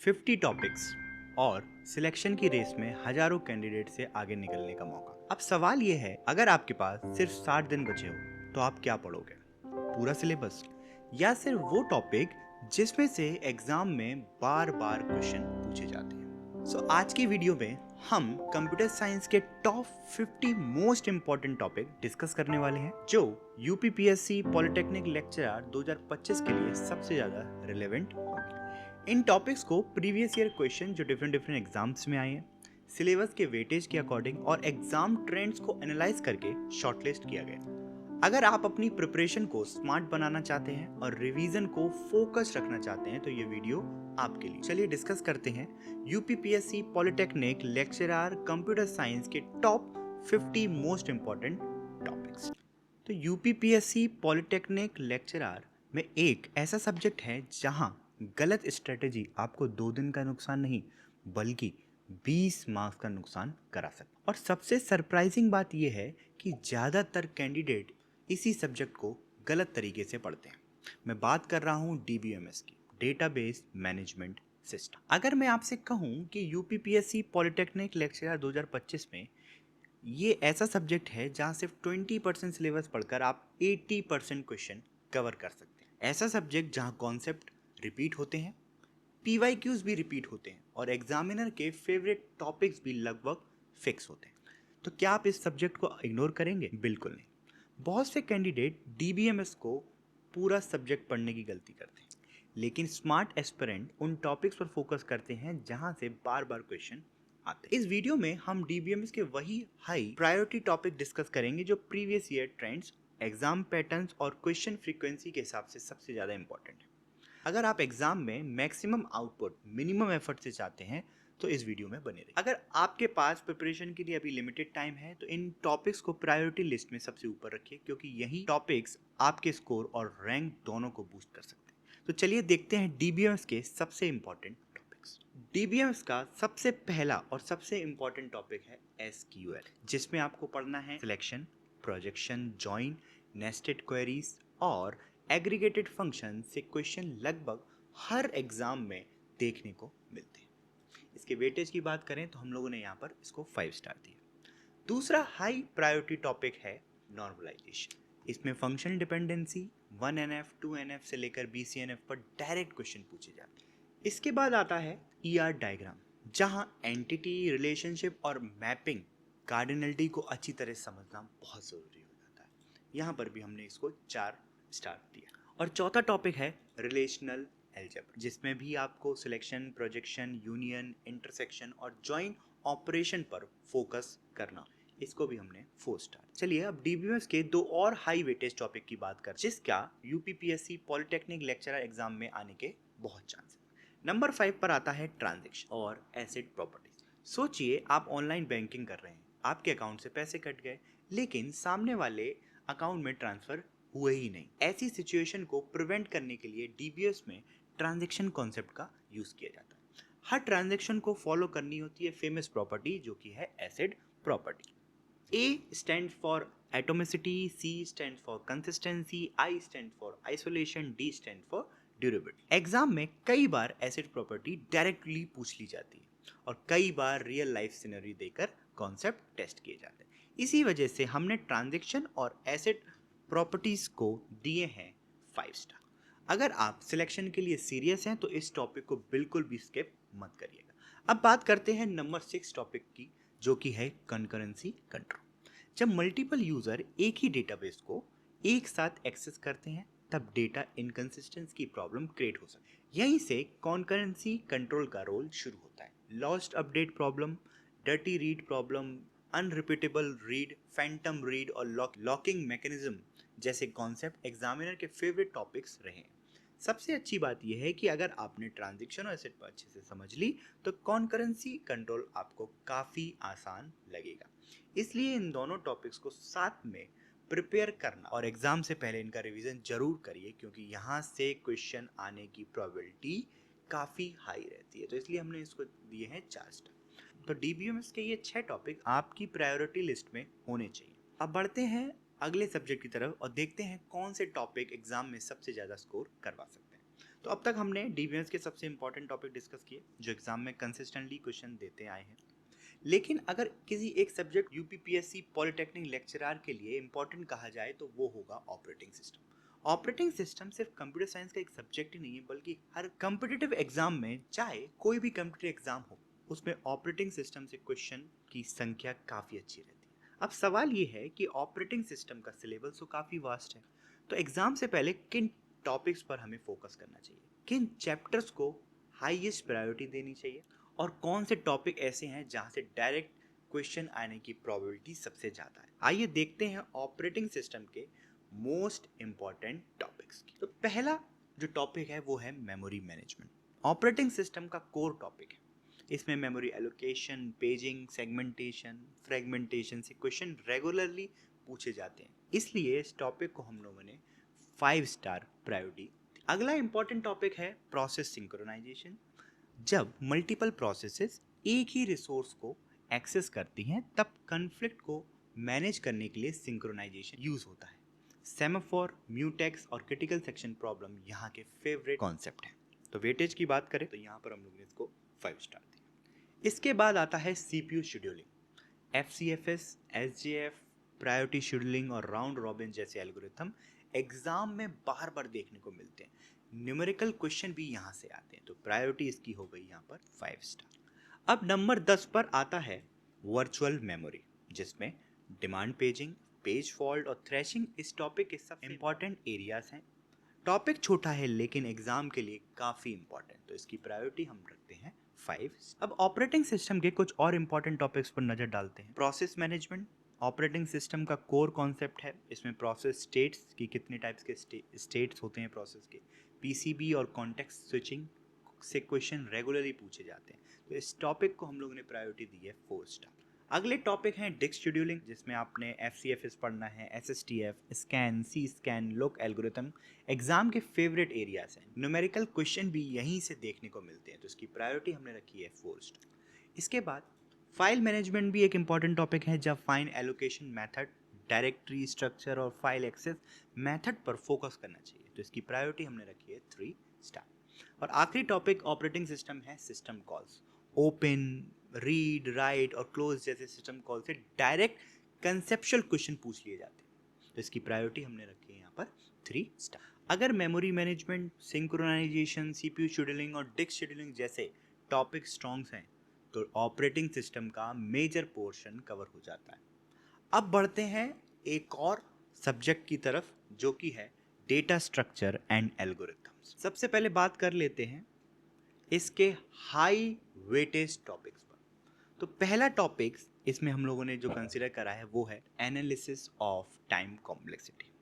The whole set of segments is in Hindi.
50 टॉपिक्स और सिलेक्शन की रेस में हजारों कैंडिडेट से आगे निकलने का मौका। अब सवाल ये है, अगर आपके पास सिर्फ 60 दिन बचे हो तो आप क्या पढ़ोगे? पूरा सिलेबस या सिर्फ वो टॉपिक जिसमें से एग्जाम में बार बार क्वेश्चन पूछे जाते हैं? आज की वीडियो में हम कंप्यूटर साइंस के top 50 most important topic discuss करने वाले हैं जो यूपीपीएससी पॉलिटेक्निक लेक्चरर 2025 के लिए सबसे ज्यादा रिलेवेंट होंगे। इन टॉपिक्स को प्रीवियस ईयर क्वेश्चन जो डिफरेंट डिफरेंट एग्जाम्स में आए हैं, सिलेबस के वेटेज के अकॉर्डिंग और एग्जाम ट्रेंड्स को एनालाइज करके शॉर्टलिस्ट किया गया। अगर आप अपनी प्रिपरेशन को स्मार्ट बनाना चाहते हैं और रिवीजन को फोकस रखना चाहते हैं तो ये वीडियो आपके लिए। चलिए डिस्कस करते हैं UPPSC polytechnic lecturer computer science के टॉप 50 मोस्ट इंपॉर्टेंट टॉपिक्स। तो यूपीपीएससी पॉलिटेक्निक लेक्चरर में एक ऐसा सब्जेक्ट है जहां गलत स्ट्रेटेजी आपको 2 दिन का नुकसान नहीं बल्कि 20 मार्क्स का नुकसान करा सकता। और सबसे सरप्राइजिंग बात यह है कि ज़्यादातर कैंडिडेट इसी सब्जेक्ट को गलत तरीके से पढ़ते हैं। मैं बात कर रहा हूँ डीबीएमएस की, डेटाबेस मैनेजमेंट सिस्टम। अगर मैं आपसे कहूँ कि यूपीपीएससी पॉलिटेक्निक लेक्चरर 2025 में ये ऐसा सब्जेक्ट है जहाँ सिर्फ 20% सिलेबस पढ़कर आप 80% क्वेश्चन कवर कर सकते हैं। ऐसा सब्जेक्ट जहाँ कॉन्सेप्ट रिपीट होते हैं, पीवाईक्यूज भी रिपीट होते हैं और एग्जामिनर के फेवरेट टॉपिक्स भी लगभग फिक्स होते हैं। तो क्या आप इस सब्जेक्ट को इग्नोर करेंगे? बिल्कुल नहीं। बहुत से कैंडिडेट डीबीएमएस को पूरा सब्जेक्ट पढ़ने की गलती करते हैं, लेकिन स्मार्ट एस्पिरेंट उन टॉपिक्स पर फोकस करते हैं जहां से बार बार क्वेश्चन आते हैं। इस वीडियो में हम डीबीएमएस के वही हाई प्रायोरिटी टॉपिक डिस्कस करेंगे जो previous year trends, exam patterns और क्वेश्चन फ्रीक्वेंसी के हिसाब से सबसे ज्यादा इंपॉर्टेंट है। अगर आप एग्जाम में मैक्सिमम आउटपुट मिनिमम एफर्ट से चाहते हैं तो इस वीडियो में बने रहिए। अगर आपके पास प्रिपरेशन के लिए अभी लिमिटेड टाइम है तो इन टॉपिक्स को प्रायोरिटी लिस्ट में सबसे ऊपर रखिए, क्योंकि यही टॉपिक्स आपके स्कोर और रैंक दोनों को बूस्ट कर सकते हैं। तो चलिए देखते हैं डीबीएमएस के सबसे इंपॉर्टेंट टॉपिक्स। डीबीएमएस का सबसे पहला और सबसे इंपॉर्टेंट टॉपिक है एसक्यूएल, जिसमें आपको पढ़ना है selection, projection, join, nested queries और एग्रीगेटेड फंक्शन से क्वेश्चन लगभग हर एग्जाम में देखने को मिलते हैं। इसके वेटेज की बात करें तो हम लोगों ने यहाँ पर इसको 5 स्टार दिया। दूसरा हाई प्रायोरिटी टॉपिक है नॉर्मलाइजेशन। इसमें फंक्शनल डिपेंडेंसी 1NF 2NF से लेकर BCNF पर डायरेक्ट क्वेश्चन पूछे जाते हैं। इसके बाद आता है ER डायग्राम, जहां एंटिटी, रिलेशनशिप और मैपिंग कार्डिनलिटी को अच्छी तरह समझना बहुत जरूरी हो जाता है। यहाँ पर भी हमने इसको 4 स्टार दिया। और चौथा टॉपिक है रिलेशनल अलजेब्रा, जिसमें भी आपको सिलेक्शन, प्रोजेक्शन, यूनियन, इंटरसेक्शन और जॉइन ऑपरेशन पर फोकस करना। इसको भी हमने 4 स्टार। चलिए अब डीबीएमएस के दो और हाई वेटेज टॉपिक की बात कर, जिसका यूपीपीएससी पॉलिटेक्निक लेक्चरर एग्जाम में आने के बहुत चांस है। नंबर 5 पर आता है ट्रांजैक्शन और एसेट प्रॉपर्टीज। सोचिए आप ऑनलाइन बैंकिंग कर रहे हैं, आपके अकाउंट से पैसे कट गए लेकिन सामने वाले अकाउंट में ट्रांसफर हुए ही नहीं। ऐसी सिचुएशन को प्रिवेंट करने के लिए डीबीएस में ट्रांजैक्शन कॉन्सेप्ट का यूज किया जाता है। हर ट्रांजैक्शन को फॉलो करनी होती है फेमस प्रॉपर्टी जो कि है acid property. A stands for atomicity, C stands for consistency, I stands for isolation, D stands for durability। Exam में कई बार एसिड प्रॉपर्टी डायरेक्टली पूछ ली जाती है और कई बार रियल लाइफ सिनेरियो देकर कॉन्सेप्ट टेस्ट किए जाते हैं। इसी वजह से हमने ट्रांजैक्शन और एसिड प्रॉपर्टीज को दिए हैं 5 स्टार। अगर आप सिलेक्शन के लिए सीरियस हैं तो इस टॉपिक को बिल्कुल भी स्किप मत करिएगा। अब बात करते हैं नंबर 6 टॉपिक की, जो कि है कंकरेंसी कंट्रोल। जब मल्टीपल यूजर एक ही डेटाबेस को एक साथ एक्सेस करते हैं तब डेटा इनकंसिस्टेंसी की प्रॉब्लम क्रिएट हो सकती है। यहीं से कंकरेंसी कंट्रोल का रोल शुरू होता है। Lost update problem, dirty read problem, unrepeatable read, Phantom read और लॉकिंग मैकेनिज्म जैसे कॉन्सेप्ट एग्जामिनर के फेवरेट टॉपिक्स रहे हैं। सबसे अच्छी बात यह है कि अगर आपने ट्रांजैक्शन और एसेट पर अच्छे से समझ ली तो कॉन्करेंसी कंट्रोल आपको काफ़ी आसान लगेगा। इसलिए इन दोनों टॉपिक्स को साथ में प्रिपेयर करना और एग्जाम से पहले इनका रिवीजन जरूर करिए, क्योंकि यहाँ से क्वेश्चन आने की प्रोबेबिलिटी काफ़ी हाई रहती है। तो इसलिए हमने इसको दिए हैं 4 स्टार। तो डीबीएमएस के ये 6 टॉपिक आपकी प्रायोरिटी लिस्ट में होने चाहिए। अब बढ़ते हैं अगले सब्जेक्ट की तरफ और देखते हैं कौन से टॉपिक एग्जाम में सबसे ज़्यादा स्कोर करवा सकते हैं। तो अब तक हमने डीबीएमएस के सबसे इंपॉर्टेंट टॉपिक डिस्कस किए जो एग्जाम में कंसिस्टेंटली क्वेश्चन देते आए हैं। लेकिन अगर किसी एक सब्जेक्ट यूपीपीएससी पॉलिटेक्निक लेक्चरर के लिए इंपॉर्टेंट कहा जाए तो वो होगा ऑपरेटिंग सिस्टम। ऑपरेटिंग सिस्टम सिर्फ कंप्यूटर साइंस का एक सब्जेक्ट ही नहीं है, बल्कि हर कॉम्पिटिटिव एग्जाम में, चाहे कोई भी कॉम्पिटिटिव एग्जाम हो, उसमें ऑपरेटिंग सिस्टम से क्वेश्चन की संख्या काफ़ी अच्छी रहती है। अब सवाल ये है कि ऑपरेटिंग सिस्टम का सिलेबस तो काफ़ी वास्ट है, तो एग्जाम से पहले किन टॉपिक्स पर हमें फोकस करना चाहिए, किन चैप्टर्स को हाईएस्ट प्रायोरिटी देनी चाहिए, और कौन से टॉपिक ऐसे हैं जहां से डायरेक्ट क्वेश्चन आने की प्रोबेबिलिटी सबसे ज़्यादा है। आइए देखते हैं ऑपरेटिंग सिस्टम के मोस्ट इंपॉर्टेंट टॉपिक्स की। तो पहला जो टॉपिक है वो है मेमोरी मैनेजमेंट। ऑपरेटिंग सिस्टम का कोर टॉपिक है। इसमें memory allocation, paging, segmentation, fragmentation से क्वेश्चन रेगुलरली पूछे जाते हैं, इसलिए इस टॉपिक को हम लोगों ने 5 स्टार प्रायोरिटी। अगला इंपॉर्टेंट टॉपिक है प्रोसेस सिंक्रोनाइजेशन। जब मल्टीपल प्रोसेसेस एक ही रिसोर्स को एक्सेस करती हैं तब कॉन्फ्लिक्ट को मैनेज करने के लिए सिंक्रोनाइजेशन यूज होता है। सेमाफोर, म्यूटेक्स और क्रिटिकल सेक्शन प्रॉब्लम यहाँ के फेवरेट कॉन्सेप्ट हैं। तो वेटेज की बात करें तो यहाँ पर हम लोग ने इसको 5 स्टार दिया। इसके बाद आता है CPU scheduling. FCFS, SJF, priority scheduling और राउंड रॉबिन जैसे एल्गोरिथम एग्जाम में बार बार देखने को मिलते हैं। न्यूमेरिकल क्वेश्चन भी यहाँ से आते हैं, तो प्रायोरिटी इसकी हो गई यहाँ पर 5 स्टार। अब नंबर 10 पर आता है वर्चुअल मेमोरी, जिसमें डिमांड पेजिंग, पेज फॉल्ट और थ्रेशिंग इस टॉपिक के सब इंपॉर्टेंट एरियाज हैं। टॉपिक छोटा है लेकिन एग्जाम के लिए काफ़ी इंपॉर्टेंट, तो इसकी प्रायोरिटी हम रखते हैं 5। अब ऑपरेटिंग सिस्टम के कुछ और इंपॉर्टेंट टॉपिक्स पर नज़र डालते हैं। प्रोसेस मैनेजमेंट ऑपरेटिंग सिस्टम का कोर कॉन्सेप्ट है। इसमें प्रोसेस स्टेट्स की कितने टाइप्स के स्टेट्स होते हैं प्रोसेस के, पीसीबी और कॉन्टेक्स्ट स्विचिंग से क्वेश्चन रेगुलरली पूछे जाते हैं, तो इस टॉपिक को हम लोगों ने प्रायोरिटी दी है 4 स्टार। अगले टॉपिक हैं डिस्क शेड्यूलिंग, जिसमें आपने FCFS पढ़ना है, SSTF, scan, C scan, look algorithm exam के फेवरेट एरियाज हैं। न्यूमेरिकल क्वेश्चन भी यहीं से देखने को मिलते हैं, तो इसकी प्रायोरिटी हमने रखी है 4 स्टार। इसके बाद फाइल मैनेजमेंट भी एक इंपॉर्टेंट टॉपिक है, जब file allocation method, directory structure और फाइल एक्सेस मेथड पर फोकस करना चाहिए, तो इसकी प्रायोरिटी हमने रखी है 3 स्टार। और आखिरी टॉपिक ऑपरेटिंग सिस्टम है system calls. Open, read, right और क्लोज जैसे सिस्टम कॉल से डायरेक्ट कंसेप्चुअल क्वेश्चन पूछ लिए जाते हैं, तो इसकी प्रायोरिटी हमने रखी है यहाँ पर 3 स्टार। अगर memory management, synchronisation, CPU scheduling और डिस्क शेड्यूलिंग जैसे टॉपिक स्ट्रॉन्ग्स हैं तो ऑपरेटिंग सिस्टम का मेजर पोर्शन कवर हो जाता है। अब बढ़ते हैं एक और सब्जेक्ट की तरफ जो कि है डेटा स्ट्रक्चर एंड एल्गोरिथम्स। सबसे पहले बात कर लेते हैं इसके हाई वेटेज टॉपिक्स पर। तो पहला टॉपिक इसमें हम लोगों ने जो कंसीडर करा है वो है analysis of time complexity.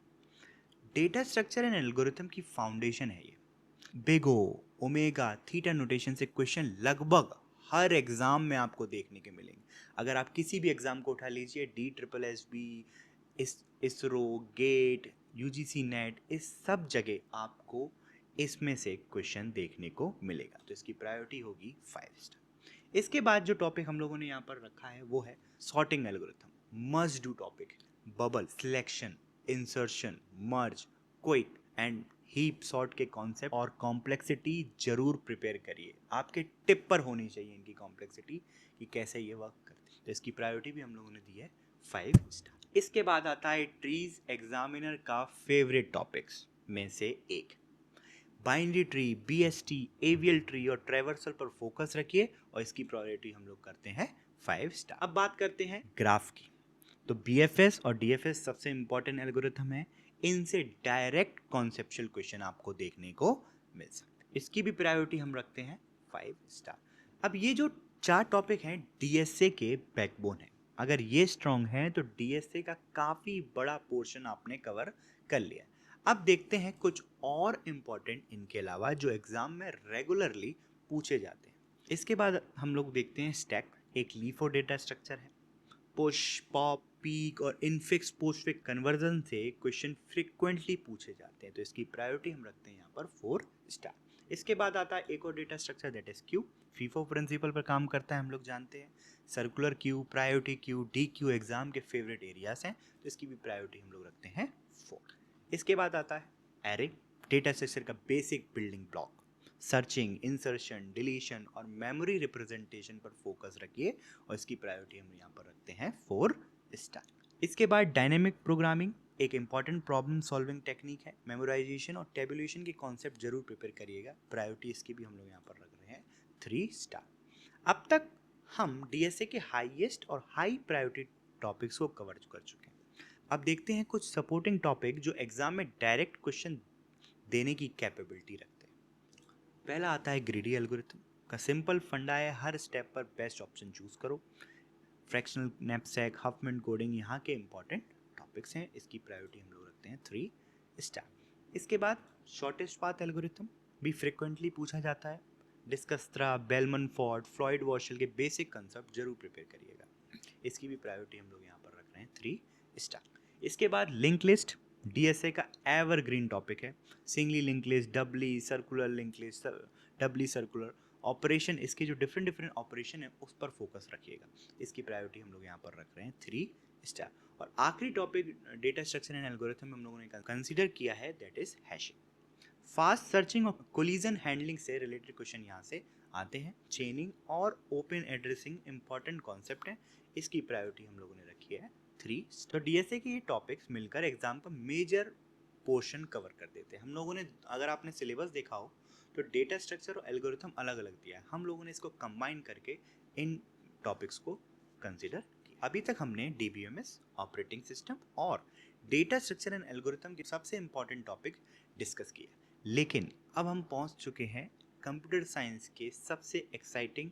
Data structure and algorithm की फाउंडेशन है ये। Big O, omega, theta notation से क्वेश्चन लगभग हर एग्जाम में आपको देखने के मिलेंगे। अगर आप किसी भी एग्जाम को उठा लीजिए, DSSB, ISRO, GATE, UGC NET, इस सब जगह आपको इसमें से क्वेश्चन देखने को मिलेगा, तो इसकी प्रायोरिटी होगी 5 स्टार। इसके बाद जो टॉपिक हम लोगों ने यहाँ पर रखा है वो है sorting algorithm. Must do topic, bubble, selection, insertion, merge, quick and heap sort के कॉन्सेप्ट और कॉम्प्लेक्सिटी जरूर प्रिपेयर करिए। आपके टिप पर होनी चाहिए इनकी कॉम्प्लेक्सिटी कि कैसे ये वर्क करती है, तो इसकी प्रायोरिटी भी हम लोगों ने दी है 5 स्टार। इसके बाद आता है ट्रीज, एग्जामिनर का फेवरेट टॉपिक्स में से एक। Binary tree, BST, AVL tree और ट्रेवर्सल पर फोकस रखिए और इसकी प्रायोरिटी हम लोग करते हैं 5 स्टार। अब बात करते हैं ग्राफ की। तो BFS और DFS सबसे इंपॉर्टेंट एल्गोरिथम है, इनसे डायरेक्ट कॉन्सेप्चुअल क्वेश्चन आपको देखने को मिल सकते हैं, इसकी भी प्रायोरिटी हम रखते हैं 5 स्टार। अब ये जो 4 टॉपिक हैं DSA के बैकबोन है। अगर ये स्ट्रॉन्ग है तो DSA का काफ़ी बड़ा पोर्शन आपने कवर कर लिया। अब देखते हैं कुछ और इम्पॉर्टेंट इनके अलावा जो एग्जाम में रेगुलरली पूछे जाते हैं। इसके बाद हम लोग देखते हैं स्टैक, एक लीफो डेटा स्ट्रक्चर है। पुश, पॉप, पीक और इनफिक्स पोस्टफिक्स कन्वर्जन से क्वेश्चन फ्रिक्वेंटली पूछे जाते हैं, तो इसकी प्रायोरिटी हम रखते हैं यहाँ पर 4 स्टार। इसके बाद आता है एक और data structure, that is queue. FIFO principle पर काम करता है, हम लोग जानते हैं। Circular queue, priority queue, DQ exam के फेवरेट एरियाज हैं, तो इसकी भी प्रायोरिटी हम लोग रखते हैं 4। इसके बाद आता है एरे, डेटा स्ट्रक्चर का basic building block, searching, insertion, deletion और मेमोरी रिप्रेजेंटेशन पर फोकस रखिए और इसकी प्रायोरिटी हम यहाँ पर रखते हैं 4 स्टार। इसके बाद डायनेमिक प्रोग्रामिंग एक इंपॉर्टेंट प्रॉब्लम सॉल्विंग टेक्निक है। मेमोराइजेशन और टेबुलेशन के कॉन्सेप्ट जरूर प्रिपेयर करिएगा, प्रायोरिटी इसकी भी हम लोग यहाँ पर रख रहे हैं 3 स्टार। अब तक हम डीएसए के हाईएस्ट और हाई प्रायोरिटी टॉपिक्स को कवर कर चुके हैं। अब देखते हैं कुछ सपोर्टिंग टॉपिक जो एग्जाम में डायरेक्ट क्वेश्चन देने की कैपेबिलिटी रखते हैं। पहला आता है ग्रीडी एल्गोरिथम का सिंपल फंडा है, हर स्टेप पर बेस्ट ऑप्शन चूज करो। फ्रैक्शनल नैपसैक, हफमैन कोडिंग यहाँ के इंपॉर्टेंट टॉपिक्स हैं, इसकी प्रायोरिटी हम लोग रखते हैं 3 स्टार। इसके बाद शॉर्टेस्ट पाथ एल्गोरिथम भी फ्रिक्वेंटली पूछा जाता है। डिस्कस्त्रा, बेलमन फोर्ड, फ्लॉयड वॉशल के बेसिक कंसेप्ट जरूर प्रिपेयर करिएगा, इसकी भी प्रायोरिटी हम लोग यहाँ पर रख रहे हैं 3 स्टार। इसके बाद लिंक लिस्ट डीएसए का एवरग्रीन टॉपिक है। Singly link list, doubly circular link list, doubly circular operation, इसके जो डिफरेंट ऑपरेशन है उस पर फोकस रखिएगा, इसकी प्रायोरिटी हम लोग यहाँ पर रख रहे हैं 3 स्टार। और आखिरी topic data structure and algorithm हम लोगों ने कंसीडर किया है, that is hashing. Fast searching और कोलिजन हैंडलिंग से रिलेटेड क्वेश्चन यहाँ से आते हैं। चेनिंग और ओपन एड्रेसिंग इंपॉर्टेंट कॉन्सेप्ट है, इसकी प्रायोरिटी हम लोगों ने रखी है 3। तो डीएसए के ये टॉपिक्स मिलकर एग्जाम का मेजर पोर्शन कवर कर देते हैं। हम लोगों ने, अगर आपने सिलेबस देखा हो तो डेटा स्ट्रक्चर और एल्गोरिथम अलग अलग दिया है, हम लोगों ने इसको कंबाइन करके इन टॉपिक्स को कंसीडर किया। अभी तक हमने डीबीएमएस, ऑपरेटिंग सिस्टम और डेटा स्ट्रक्चर एंड एल्गोरिथम के सबसे इंपॉर्टेंट टॉपिक डिस्कस किया, लेकिन अब हम पहुंच चुके हैं कंप्यूटर साइंस के सबसे एक्साइटिंग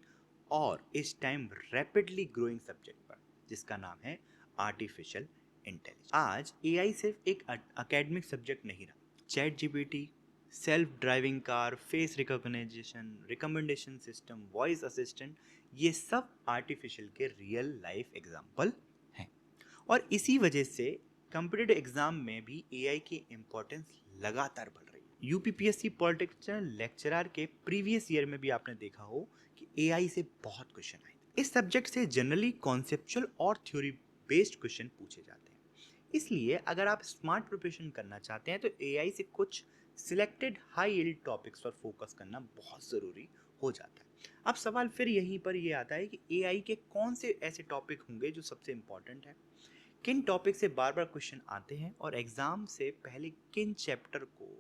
और इस टाइम रैपिडली ग्रोइंग सब्जेक्ट पर, जिसका नाम है आर्टिफिशियल इंटेलिजेंस। आज एआई सिर्फ एक एकेडमिक सब्जेक्ट नहीं रहा, chat GPT, self driving car, face recognition, recommendation system, voice assistant, ये सब आर्टिफिशियल के रियल लाइफ एग्जाम्पल हैं। और इसी वजह से कॉम्पिटिटिव एग्जाम में भी एआई की इम्पोर्टेंस लगातार बढ़ रही है। यूपीपीएससी पॉलिटिक्स लेक्चरर के प्रीवियस ईयर में भी आपने देखा हो कि एआई से बहुत क्वेश्चन आए। इस सब्जेक्ट से जनरली कॉन्सेप्चुअल और थ्योरी बेस्ड क्वेश्चन पूछे जाते हैं, इसलिए अगर आप स्मार्ट प्रिपरेशन करना चाहते हैं तो एआई से कुछ सिलेक्टेड हाई यील्ड टॉपिक्स पर फोकस करना बहुत ज़रूरी हो जाता है। अब सवाल फिर यहीं पर ये आता है कि एआई के कौन से ऐसे टॉपिक होंगे जो सबसे इंपॉर्टेंट है, किन टॉपिक से बार बार क्वेश्चन आते हैं और एग्जाम से पहले किन चैप्टर को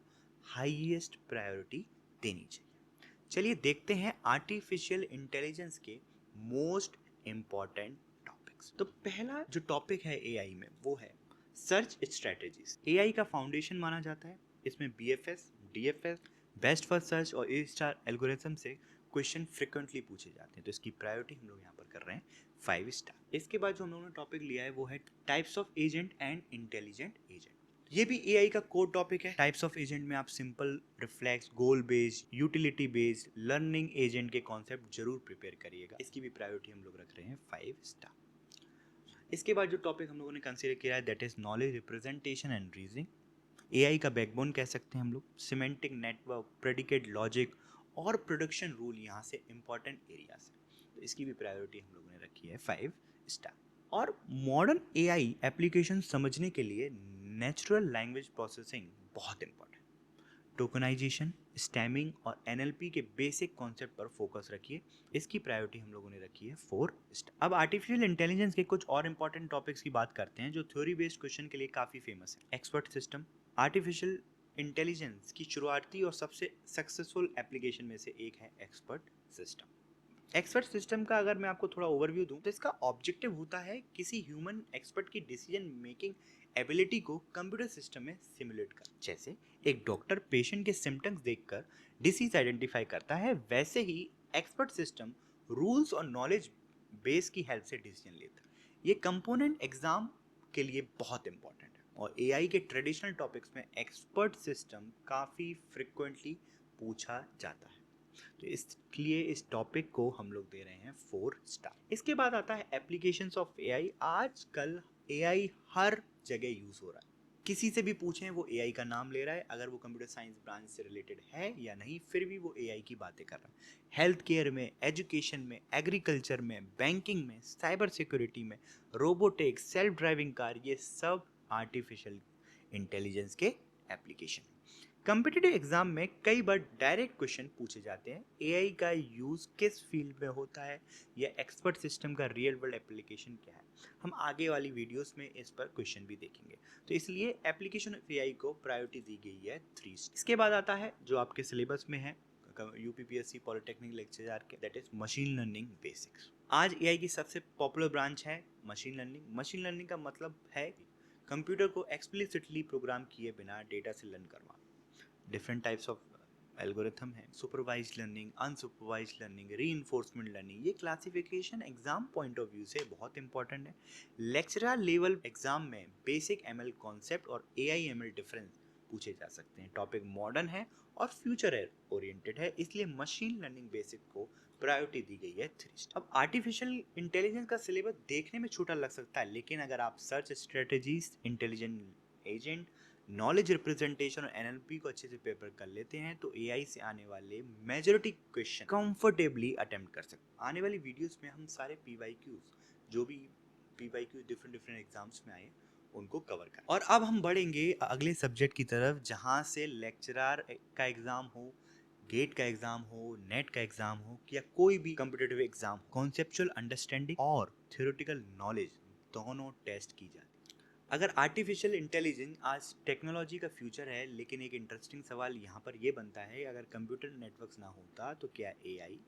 हाईएस्ट प्रायोरिटी देनी चाहिए। चलिए देखते हैं आर्टिफिशियल इंटेलिजेंस के मोस्ट इंपॉर्टेंट टॉपिक्स। तो पहला जो टॉपिक है एआई में वो है सर्च स्ट्रेटेजीज। एआई का फाउंडेशन माना जाता है, इसमें BFS, DFS, best first search और ए स्टार एल्गोरिथम से क्वेश्चन फ्रिक्वेंटली पूछे जाते हैं, तो इसकी प्रायोरिटी हम लोग यहाँ पर कर रहे हैं 5 स्टार। इसके बाद जो हम लोगों ने टॉपिक लिया है वो है types of agent and intelligent agent. ये भी एआई का कोर टॉपिक है। टाइप्स ऑफ एजेंट में आप सिंपल, रिफ्लेक्स, गोल based, utility based, learning agent के कॉन्सेप्ट जरूर प्रिपेयर करिएगा, इसकी भी प्रायोरिटी हम लोग रख रहे हैं 5 स्टार। इसके बाद जो टॉपिक हम लोगों ने कंसीडर किया है that is knowledge representation and reasoning. AI का बैकबोन कह सकते हैं हम लोग। सिमेंटिक नेटवर्क, प्रेडिकेट लॉजिक और प्रोडक्शन रूल यहाँ से इंपॉर्टेंट एरियाज हैं, तो इसकी भी प्रायोरिटी हम लोगों ने रखी है 5 स्टार। और मॉडर्न एआई एप्लीकेशन समझने के लिए नेचुरल लैंग्वेज प्रोसेसिंग बहुत इंपॉर्टेंट। टोकनाइजेशन, स्टैमिंग और एनएलपी के बेसिक कॉन्सेप्ट पर फोकस रखिए, इसकी प्रायोरिटी हम लोगों ने रखी है 4 स्टार। अब आर्टिफिशियल इंटेलिजेंस के कुछ और इंपॉर्टेंट टॉपिक्स की बात करते हैं जो थ्योरी बेस्ड क्वेश्चन के लिए काफ़ी फेमस है। Expert system. आर्टिफिशियल इंटेलिजेंस की शुरुआती और सबसे सक्सेसफुल एप्लीकेशन में से एक है एक्सपर्ट सिस्टम। एक्सपर्ट सिस्टम का अगर मैं आपको थोड़ा ओवरव्यू दूं तो इसका ऑब्जेक्टिव होता है किसी ह्यूमन एक्सपर्ट की डिसीजन मेकिंग एबिलिटी को कंप्यूटर सिस्टम में सिमुलेट कर। जैसे एक डॉक्टर पेशेंट के सिम्टम्स देखकर डिसीज आइडेंटिफाई करता है, वैसे ही एक्सपर्ट सिस्टम रूल्स और नॉलेज बेस की हेल्प से डिसीजन लेता है। ये कंपोनेंट एग्जाम के लिए बहुत इंपॉर्टेंट है और एआई के ट्रेडिशनल टॉपिक्स में एक्सपर्ट सिस्टम काफ़ी फ्रिक्वेंटली पूछा जाता है, तो इसलिए इस टॉपिक को हम लोग दे रहे हैं 4 स्टार। इसके बाद आता है एप्लीकेशंस ऑफ एआई। आजकल एआई हर जगह यूज हो रहा है, किसी से भी पूछें वो एआई का नाम ले रहा है, अगर वो कंप्यूटर साइंस ब्रांच से रिलेटेड है या नहीं फिर भी वो एआई की बातें कर रहा है। हेल्थ केयर में, एजुकेशन में, एग्रीकल्चर में, बैंकिंग में, साइबर सिक्योरिटी में, रोबोटिक्स, सेल्फ ड्राइविंग कार, ये सब आर्टिफिशियल इंटेलिजेंस के एप्लीकेशन। कम्पिटिटिव एग्जाम में कई बार डायरेक्ट क्वेश्चन पूछे जाते हैं। एआई का यूज किस फील्ड में होता है या एक्सपर्ट सिस्टम का रियल वर्ल्ड एप्लीकेशन क्या है, हम आगे वाली वीडियोस में इस पर क्वेश्चन भी देखेंगे। तो इसलिए एप्लीकेशन ऑफ एआई को प्रायोरिटी दी गई है 3। इसके बाद आता है जो आपके सिलेबस में है यूपीपीएससी पॉलिटेक्निक लेक्चरर के, that is machine learning basics. आज एआई की सबसे पॉपुलर ब्रांच है मशीन लर्निंग। मशीन लर्निंग का मतलब है कंप्यूटर को एक्सप्लिसिटली प्रोग्राम किए बिना डेटा से लर्न करवाना। डिफरेंट टाइप्स ऑफ एल्गोरिथम है, supervise learning, unsupervise learning, reinforcement learning. ये classification exam point of view से बहुत इंपॉर्टेंट है। लेक्चरर लेवल एग्जाम में बेसिक एमएल कॉन्सेप्ट और एआई एमएल डिफरेंस पूछे जा सकते हैं। टॉपिक मॉडर्न है और फ्यूचर ओरिएंटेड है, इसलिए मशीन लर्निंग बेसिक को प्रायोरिटी दी गई है 3। अब आर्टिफिशियल इंटेलिजेंस का सिलेबस देखने में छोटा लग सकता है, लेकिन अगर आप search strategies, intelligent agent, knowledge representation और एनएलपी को अच्छे से पेपर कर लेते हैं तो एआई से आने वाले मेजॉरिटी क्वेश्चन कंफर्टेबली अटेम्प्ट कर सकते हैं। आने वाली वीडियोस में हम सारे पीवाईक्यूज, जो भी पीवाईक्यू डिफरेंट एग्जाम्स में आए, उनको कवर करें। और अब हम बढ़ेंगे अगले सब्जेक्ट की तरफ, जहां से लेक्चरर का एग्जाम हो, गेट का एग्जाम हो, नेट का एग्जाम हो या कोई भी कॉम्पिटिटिव एग्जाम, कॉन्सेप्चुअल अंडरस्टैंडिंग और थ्योरेटिकल नॉलेज दोनों टेस्ट की जाती है। अगर आर्टिफिशियल इंटेलिजेंस आज टेक्नोलॉजी का फ्यूचर है, लेकिन एक इंटरेस्टिंग सवाल यहाँ पर यह बनता है, अगर कंप्यूटर नेटवर्क्स ना होता तो क्या AI,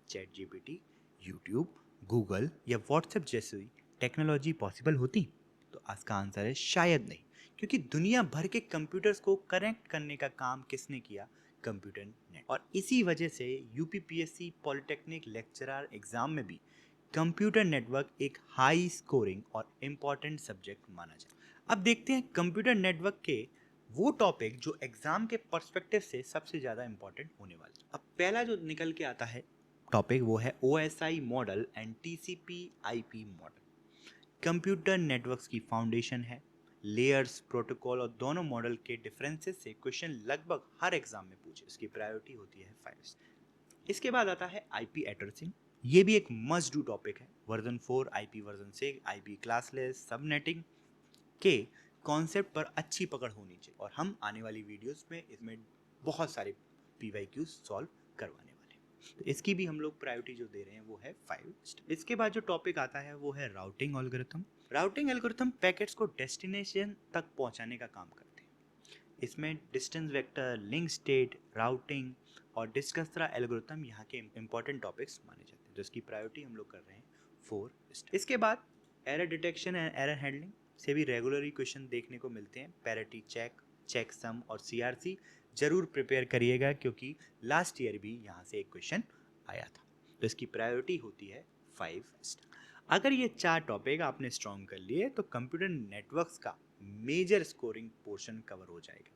chat GPT, YouTube, Google या व्हाट्सएप जैसी टेक्नोलॉजी पॉसिबल होती? तो आज का आंसर है शायद नहीं, क्योंकि दुनिया भर के कंप्यूटर्स को कनेक्ट करने का काम किसने किया? कंप्यूटर ने। और इसी वजह से यूपीपीएससी पॉलिटेक्निक लेक्चरर एग्जाम में भी कंप्यूटर नेटवर्क एक हाई स्कोरिंग और इम्पॉर्टेंट सब्जेक्ट माना जाए। अब देखते हैं कंप्यूटर नेटवर्क के वो टॉपिक जो एग्जाम के पर्सपेक्टिव से सबसे ज़्यादा इम्पॉर्टेंट होने वाले। अब पहला जो निकल के आता है टॉपिक वो है OSI model and TCP/IP model. Computer networks की फाउंडेशन है, लेयर्स, प्रोटोकॉल और दोनों मॉडल के डिफरेंसेस से क्वेश्चन लगभग हर एग्जाम में पूछे। इसकी प्रायोरिटी होती है 5। इसके बाद आता है आईपी एड्रेसिंग। ये भी एक मस्ट डू टॉपिक है। Version 4, IP version 6, IP classless, subnetting के कॉन्सेप्ट पर अच्छी पकड़ होनी चाहिए, और हम आने वाली वीडियोस में इसमें बहुत सारे पीवाईक्यूज सॉल्व करवाने वाले हैं। तो इसकी भी हम लोग प्रायोरिटी जो दे रहे हैं वो है 5। इसके बाद जो टॉपिक आता है वो है routing algorithm. Routing algorithm packets को डेस्टिनेशन तक पहुंचाने का काम करते हैं। इसमें distance vector, link state, routing और डिस्कस्ट्रा एल्गोरिथम यहाँ के इंपॉर्टेंट टॉपिक्स माने जाते हैं, जिसकी प्रायोरिटी हम लोग कर रहे हैं 4। इसके बाद error detection and error handling से भी रेगुलरली क्वेश्चन देखने को मिलते हैं। पैरिटी चेक, चेक सम और सीआरसी जरूर प्रिपेयर करिएगा, क्योंकि लास्ट ईयर भी यहाँ से एक क्वेश्चन आया था। तो इसकी प्रायोरिटी होती है 5। अगर ये 4 टॉपिक आपने स्ट्रॉन्ग कर लिए तो कंप्यूटर नेटवर्क्स का मेजर स्कोरिंग पोर्शन कवर हो जाएगा।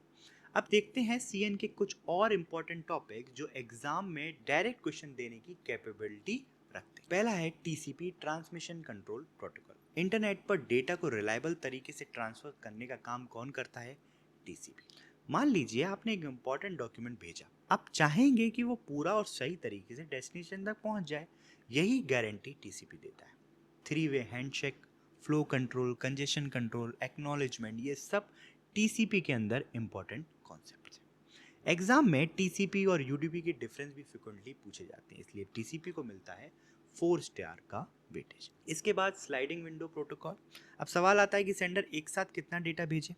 अब देखते हैं सीएन के कुछ और इम्पोर्टेंट टॉपिक जो एग्जाम में डायरेक्ट क्वेश्चन देने की कैपेबिलिटी रखते हैं। पहला है TCP, transmission control protocol. Internet पर डेटा को रिलायबल तरीके से ट्रांसफर करने का काम कौन करता है? टीसीपी। मान लीजिए आपने एक इम्पोर्टेंट डॉक्यूमेंट भेजा, आप चाहेंगे कि वो पूरा और सही तरीके से डेस्टिनेशन तक पहुंच जाए। यही गारंटी टीसीपी देता है। 3-वे handshake, flow control, congestion control, acknowledgement, ये सब टीसीपी के अंदर इंपॉर्टेंट कॉन्सेप्ट्स हैं। एग्जाम में टीसीपी और यूडीपी के डिफरेंस भी फ्रिक्वेंटली पूछे जाते हैं, इसलिए टीसीपी को मिलता है 4 स्टार का वेटेज। इसके बाद स्लाइडिंग विंडो प्रोटोकॉल। अब सवाल आता है कि सेंडर एक साथ कितना डेटा भेजे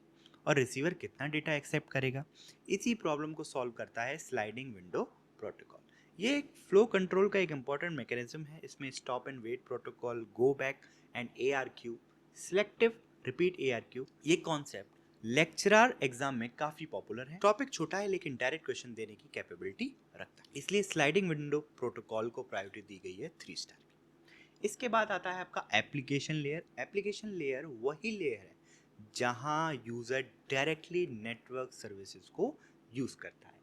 और रिसीवर कितना डेटा एक्सेप्ट करेगा। इसी प्रॉब्लम को सॉल्व करता है स्लाइडिंग विंडो प्रोटोकॉल। ये एक फ्लो कंट्रोल का एक इंपॉर्टेंट मैकेनिज्म है। इसमें stop and wait protocol, go back and ARQ, selective repeat ARQ, ये कॉन्सेप्ट लेक्चरर एग्जाम में काफी पॉपुलर है। टॉपिक छोटा है लेकिन डायरेक्ट क्वेश्चन देने की कैपेबिलिटी रखता है, इसलिए स्लाइडिंग विंडो प्रोटोकॉल को प्रायोरिटी दी गई है 3 स्टार की। इसके बाद आता है आपका एप्लीकेशन लेयर। एप्लीकेशन लेयर वही लेयर है जहां यूजर डायरेक्टली नेटवर्क सर्विसेज को यूज करता है।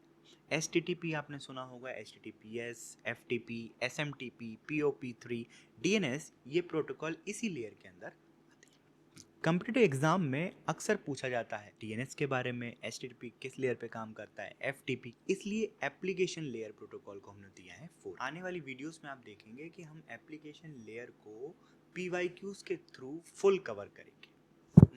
HTTP आपने सुना होगा, HTTPS, FTP, SMTP, POP3, DNS, ये प्रोटोकॉल इसी लेयर के अंदर आते हैं। कंप्यूटर एग्जाम में अक्सर पूछा जाता है DNS के बारे में, HTTP किस लेयर पे काम करता है, FTP, इसलिए एप्लीकेशन लेयर प्रोटोकॉल को हमने दिया है 4। आने वाली वीडियोस में आप देखेंगे कि हम एप्लीकेशन लेयर को PYQs के थ्रू फुल कवर करेंगे।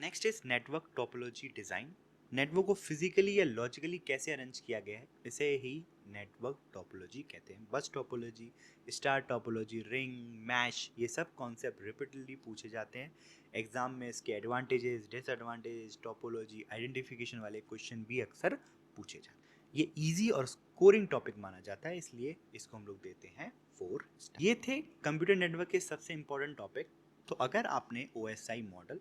Next is network topology design. Network को फिजिकली या लॉजिकली कैसे अरेंज किया गया है, इसे ही नेटवर्क टोपोलॉजी कहते हैं। Bus topology, star topology, ring, mesh, ये सब कॉन्सेप्ट रिपीटेडली पूछे जाते हैं एग्जाम में। इसके एडवांटेजेस, डिसएडवांटेजेस, टोपोलॉजी आइडेंटिफिकेशन वाले क्वेश्चन भी अक्सर पूछे जाते हैं। ये इजी और स्कोरिंग टॉपिक माना जाता है, इसलिए इसको हम लोग देते हैं 4 स्टार। ये थे कंप्यूटर नेटवर्क के सबसे इंपॉर्टेंट टॉपिक। तो अगर आपने OSI model,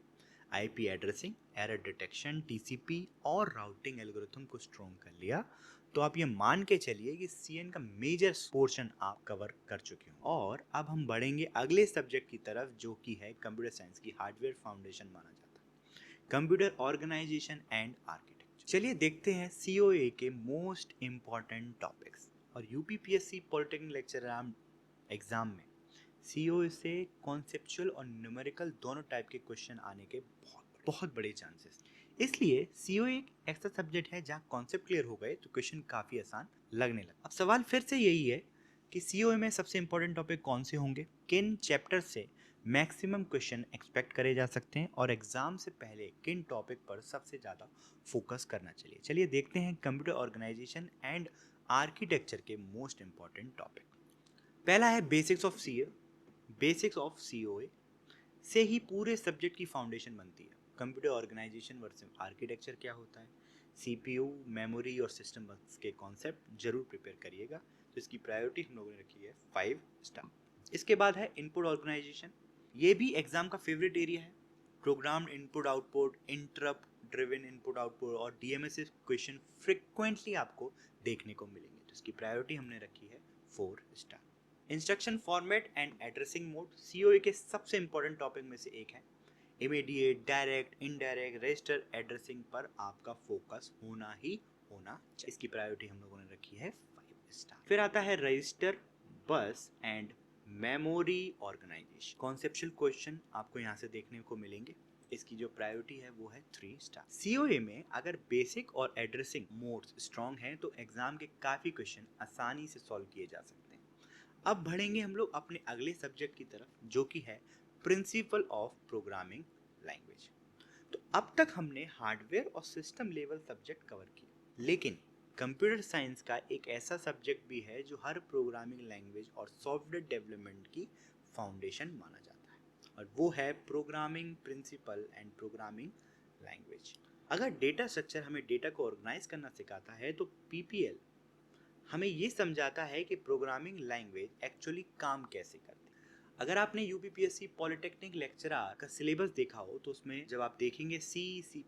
IP addressing, error detection, TCP और राउटिंग एल्गोरिथम को स्ट्रॉन्ग कर लिया, तो आप ये मान के चलिए कि CN का मेजर पोर्शन आप कवर कर चुके हो। और अब हम बढ़ेंगे अगले सब्जेक्ट की तरफ, जो कि है कंप्यूटर साइंस की हार्डवेयर फाउंडेशन माना जाता है, कंप्यूटर ऑर्गेनाइजेशन एंड आर्किटेक्चर। चलिए देखते हैं COA के मोस्ट इम्पॉर्टेंट टॉपिक्स। और UPPSC पॉलिटेक्निक लेक्चर एग्जाम में COA से कॉन्सेप्चुअल और न्यूमेरिकल दोनों टाइप के क्वेश्चन आने के बहुत बड़े चांसेस। इसलिए COA एक ऐसा सब्जेक्ट है जहाँ कॉन्सेप्ट क्लियर हो गए तो क्वेश्चन काफ़ी आसान लगने लगा। अब सवाल फिर से यही है कि COA में सबसे इंपॉर्टेंट टॉपिक कौन से होंगे, किन चैप्टर से मैक्सिमम क्वेश्चन एक्सपेक्ट करे जा सकते हैं, और एग्जाम से पहले किन टॉपिक पर सबसे ज़्यादा फोकस करना चाहिए। चलिए देखते हैं कंप्यूटर ऑर्गेनाइजेशन एंड आर्किटेक्चर के मोस्ट इंपॉर्टेंट टॉपिक। पहला है basics of CA। Basics of COA से ही पूरे सब्जेक्ट की फाउंडेशन बनती है। कंप्यूटर ऑर्गेनाइजेशन वर्सेस आर्किटेक्चर क्या होता है, CPU, मेमोरी और सिस्टम बस के कॉन्सेप्ट जरूर प्रिपेयर करिएगा। तो इसकी प्रायोरिटी हम लोगों ने रखी है 5 स्टार। इसके बाद है इनपुट ऑर्गेनाइजेशन। ये भी एग्जाम का फेवरेट एरिया है। Programmed input output, interrupt driven input output और DMS क्वेश्चन फ्रिक्वेंटली आपको देखने को मिलेंगे। तो इसकी प्रायोरिटी हमने रखी है 4 star. Instruction format and addressing mode COA के सबसे इंपॉर्टेंट टॉपिक में से एक है। Immediate, direct, indirect, register addressing पर आपका फोकस होना ही होना चाहिए। इसकी प्रायोरिटी हम लोगों ने रखी है 5 स्टार। फिर आता है register, bus and memory organisation. Conceptual question आपको यहाँ से देखने को मिलेंगे। इसकी जो प्रायोरिटी है वो है 3 स्टार। COA में अगर बेसिक और एड्रेसिंग मोड्स स्ट्रॉन्ग हैं तो एग्जाम के काफी क्वेश्चन आसानी से सॉल्व किए जा सकते हैं। अब बढ़ेंगे हम लोग अपने अगले सब्जेक्ट की तरफ, जो कि है प्रिंसिपल ऑफ प्रोग्रामिंग लैंग्वेज। तो अब तक हमने हार्डवेयर और सिस्टम लेवल सब्जेक्ट कवर किए, लेकिन कंप्यूटर साइंस का एक ऐसा सब्जेक्ट भी है जो हर प्रोग्रामिंग लैंग्वेज और सॉफ्टवेयर डेवलपमेंट की फाउंडेशन माना जाता है, और वो है programming principle and programming language. अगर डेटा स्ट्रक्चर हमें डेटा को ऑर्गेनाइज करना सिखाता है, तो PPL हमें ये समझाता है कि प्रोग्रामिंग लैंग्वेज एक्चुअली काम कैसे करती है। अगर आपने UPPSC पॉलिटेक्निक लेक्चरर का सिलेबस देखा हो, तो उसमें जब आप देखेंगे C++,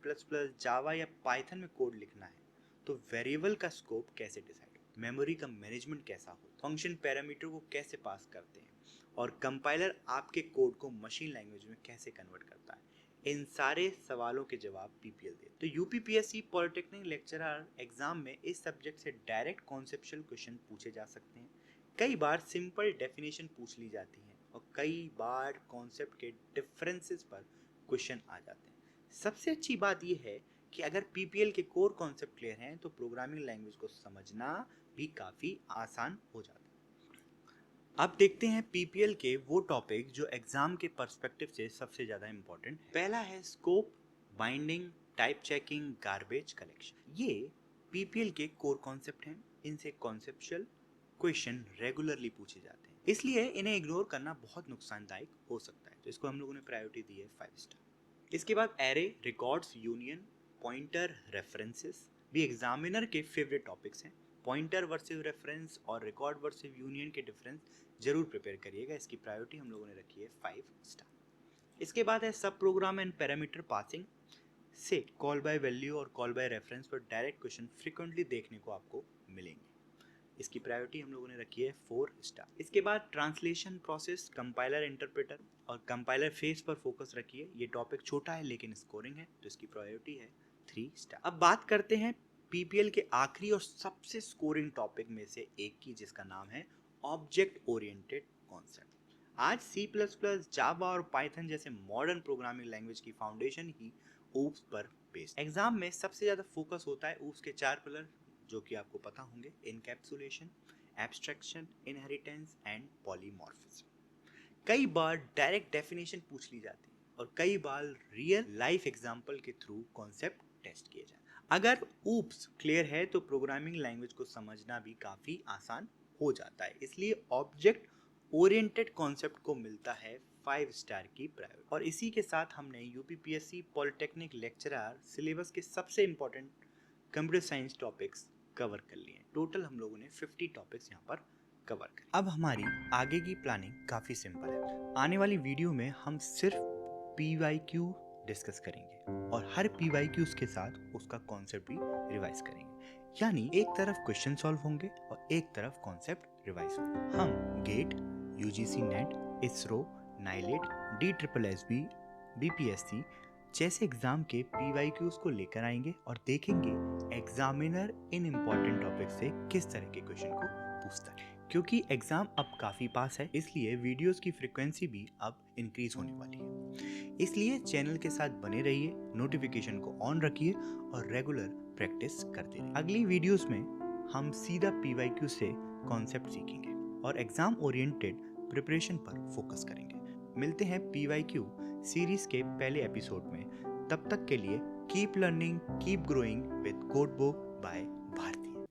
जावा या पाइथन में कोड लिखना है, तो वेरिएबल का स्कोप कैसे डिसाइड हो, मेमोरी का मैनेजमेंट कैसा हो, फंक्शन पैरामीटर को कैसे पास करते हैं, और कंपाइलर आपके कोड को मशीन लैंग्वेज में कैसे कन्वर्ट करता है, इन सारे सवालों के जवाब PPL दे। तो UPPSC पॉलिटेक्निक लेक्चरर एग्जाम में इस सब्जेक्ट से डायरेक्ट कॉन्सेप्चुअल क्वेश्चन पूछे जा सकते हैं। कई बार सिंपल डेफिनेशन पूछ ली जाती है और कई बार कॉन्सेप्ट के डिफरेंसेस पर क्वेश्चन आ जाते हैं। सबसे अच्छी बात यह है कि अगर PPL के कोर कॉन्सेप्ट क्लियर हैं तो प्रोग्रामिंग लैंग्वेज को समझना भी काफ़ी आसान हो जाता है। अब देखते हैं PPL के वो टॉपिक जो एग्जाम के पर्सपेक्टिव से सबसे ज़्यादा इंपॉर्टेंट है। पहला है scope, binding, type checking, garbage collection. ये PPL के कोर कॉन्सेप्ट हैं। इनसे कॉन्सेप्चुअल क्वेश्चन रेगुलरली पूछे जाते हैं, इसलिए इन्हें इग्नोर करना बहुत नुकसानदायक हो सकता है। तो इसको हम लोगों ने प्रायोरिटी दी है 5 स्टार। इसके बाद array, records, union, pointer, references भी एग्जामिनर के फेवरेट टॉपिक्स हैं। पॉइंटर वर्सेस रेफरेंस और रिकॉर्ड वर्सेस यूनियन के डिफरेंस जरूर प्रिपेयर करिएगा। इसकी प्रायोरिटी हम लोगों ने रखी है 5 स्टार। इसके बाद है सब प्रोग्राम एंड पैरामीटर पासिंग। से कॉल बाय वैल्यू और कॉल बाय रेफरेंस पर डायरेक्ट क्वेश्चन फ्रिक्वेंटली देखने को आपको मिलेंगे। इसकी प्रायोरिटी हम लोगों ने रखी है 4 स्टार। इसके बाद ट्रांसलेशन प्रोसेस, कंपाइलर, इंटरप्रेटर और कंपाइलर फेस पर फोकस रखिए। ये टॉपिक छोटा है लेकिन स्कोरिंग है, तो इसकी प्रायोरिटी है 3 स्टार। अब बात करते हैं PPL के आखिरी और सबसे स्कोरिंग टॉपिक में से एक की, जिसका नाम है ऑब्जेक्ट ओरिएंटेड कॉन्सेप्ट। आज C++, जावा और पाइथन जैसे मॉडर्न प्रोग्रामिंग लैंग्वेज की फाउंडेशन ही OOPS पर बेस्ड। एग्जाम में सबसे ज्यादा फोकस होता है OOPS के 4 पिलर, जो कि आपको पता होंगे: encapsulation, abstraction, inheritance and polymorphism. कई बार डायरेक्ट डेफिनेशन पूछ ली जाती है और कई बार रियल लाइफ एग्जांपल के थ्रू कॉन्सेप्ट टेस्ट किए जाए। अगर ऊप्स क्लियर है तो प्रोग्रामिंग लैंग्वेज को समझना भी काफ़ी आसान हो जाता है। इसलिए ऑब्जेक्ट ओरिएंटेड कॉन्सेप्ट को मिलता है 5 स्टार की प्रायोरिटी। और इसी के साथ हमने यूपीपीएससी पॉलिटेक्निक लेक्चरर सिलेबस के सबसे important computer science topics cover कर लिए हैं। टोटल हम लोगों ने 50 टॉपिक्स यहाँ पर कवर कर। अब हमारी आगे की प्लानिंग काफ़ी सिंपल है। आने वाली वीडियो में हम सिर्फ PYQ डिस्कस करेंगे और हर PYQs के साथ उसका कॉन्सेप्ट भी रिवाइज करेंगे। यानी एक तरफ क्वेश्चन सॉल्व होंगे और एक तरफ कॉन्सेप्ट रिवाइज होंगे। हम GATE, UGC NET, ISRO, NIELIT, DSSB, BPSC जैसे एग्जाम के PYQs को लेकर आएंगे और देखेंगे एग्जामिनर इन इम्पोर्टेंट टॉपिक से किस तरह के क्वेश्चन को पूछता है। क्योंकि एग्जाम अब काफ़ी पास है, इसलिए वीडियोस की फ्रीक्वेंसी भी अब इंक्रीज होने वाली है। इसलिए चैनल के साथ बने रहिए, नोटिफिकेशन को ऑन रखिए और रेगुलर प्रैक्टिस करते रहिए। अगली वीडियोस में हम सीधा PYQ से कॉन्सेप्ट सीखेंगे और एग्जाम ओरिएंटेड प्रिपरेशन पर फोकस करेंगे। मिलते हैं PYQ सीरीज के पहले एपिसोड में। तब तक के लिए keep learning, keep growing with Codebook bye